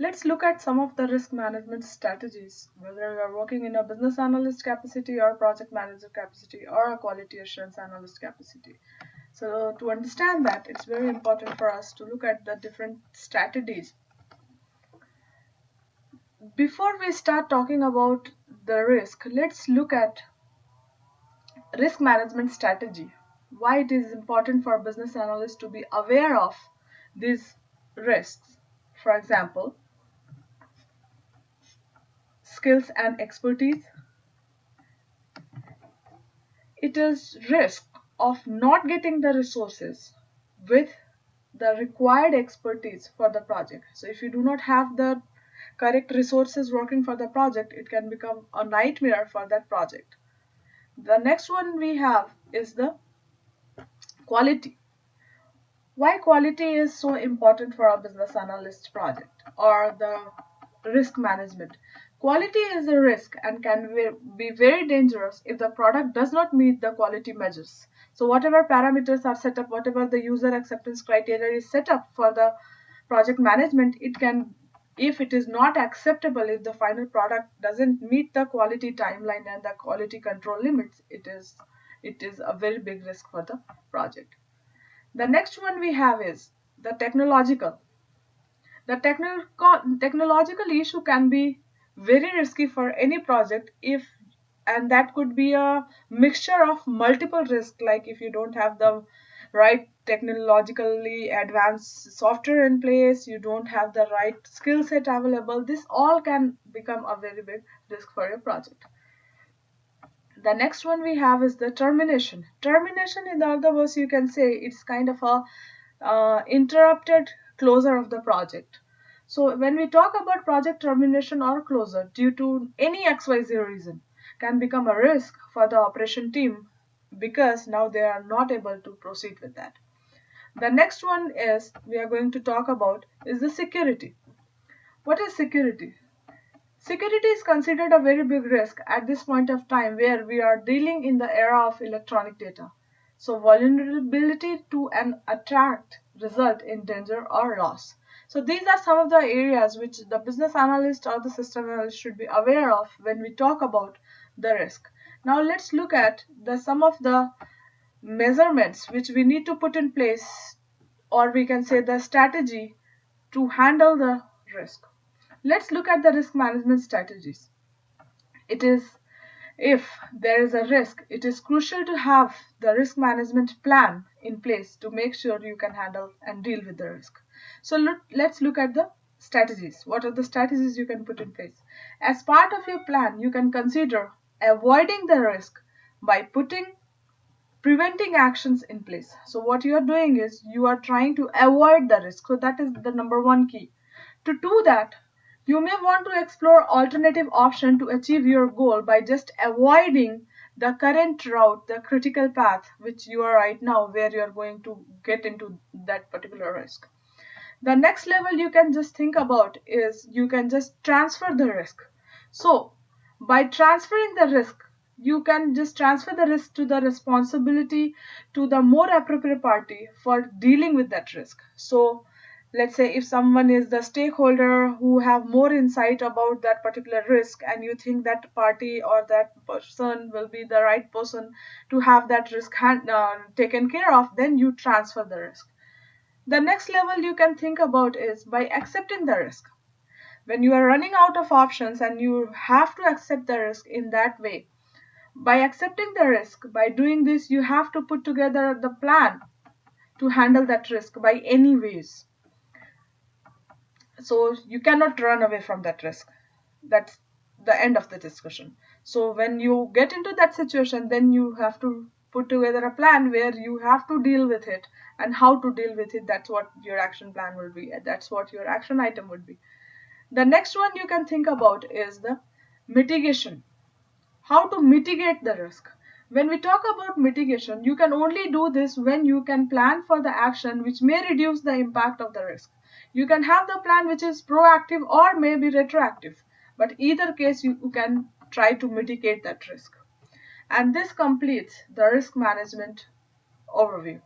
Let's look at some of the risk management strategies, whether you are working in a business analyst capacity or project manager capacity or a quality assurance analyst capacity. So to understand that, it's very important for us to look at the different strategies. Before we start talking about the risk, let's look at risk management strategy. Why it is important for business analysts to be aware of these risks. For example, skills and expertise. It is risk of not getting the resources with the required expertise for the project. So if you do not have the correct resources working for the project, it can become a nightmare for that project. The next one we have is the quality. Why quality is so important for a business analyst project or the risk management. Quality is a risk and can be very dangerous if the product does not meet the quality measures. So whatever parameters are set up, whatever the user acceptance criteria is set up for the project management, it can, if it is not acceptable, if the final product doesn't meet the quality timeline and the quality control limits, it is a very big risk for the project. The next one we have is the technological. The technological issue can be very risky for any project and that could be a mixture of multiple risks, like if you don't have the right technologically advanced software in place, you don't have the right skill set available, this all can become a very big risk for your project. The next one we have is the termination. Termination, in the other words, you can say it's kind of a interrupted closure of the project. So when we talk about project termination or closure due to any XYZ reason, can become a risk for the operation team because now they are not able to proceed with that. The next one is we are going to talk about is the security. What is security? Security is considered a very big risk at this point of time where we are dealing in the era of electronic data. So vulnerability to an attack result in danger or loss. So these are some of the areas which the business analyst or the system analyst should be aware of when we talk about the risk. Now let's look at some of the measurements which we need to put in place, or we can say the strategy to handle the risk. Let's look at the risk management strategies. If there is a risk, it is crucial to have the risk management plan in place to make sure you can handle and deal with the risk. So let's look at the strategies. What are the strategies you can put in place? As part of your plan, you can consider avoiding the risk by putting preventing actions in place. So what you are doing is you are trying to avoid the risk. So that is the number one key. To do that, you may want to explore alternative option to achieve your goal by just avoiding the current route, the critical path which you are right now, where you are going to get into that particular risk. The next level you can just think about is you can just transfer the risk. So by transferring the risk, you can just transfer the risk to the responsibility to the more appropriate party for dealing with that risk. So let's say if someone is the stakeholder who have more insight about that particular risk and you think that party or that person will be the right person to have that risk taken care of, then you transfer the risk. The next level you can think about is by accepting the risk. When you are running out of options and you have to accept the risk in that way, by accepting the risk, by doing this, you have to put together the plan to handle that risk by any ways. So you cannot run away from that risk. That's the end of the discussion. So when you get into that situation, then you have to put together a plan where you have to deal with it and how to deal with it. That's what your action plan will be. That's what your action item would be. The next one you can think about is the mitigation. How to mitigate the risk. When we talk about mitigation, you can only do this when you can plan for the action which may reduce the impact of the risk. You can have the plan which is proactive or maybe retroactive, but either case you can try to mitigate that risk. And this completes the risk management overview.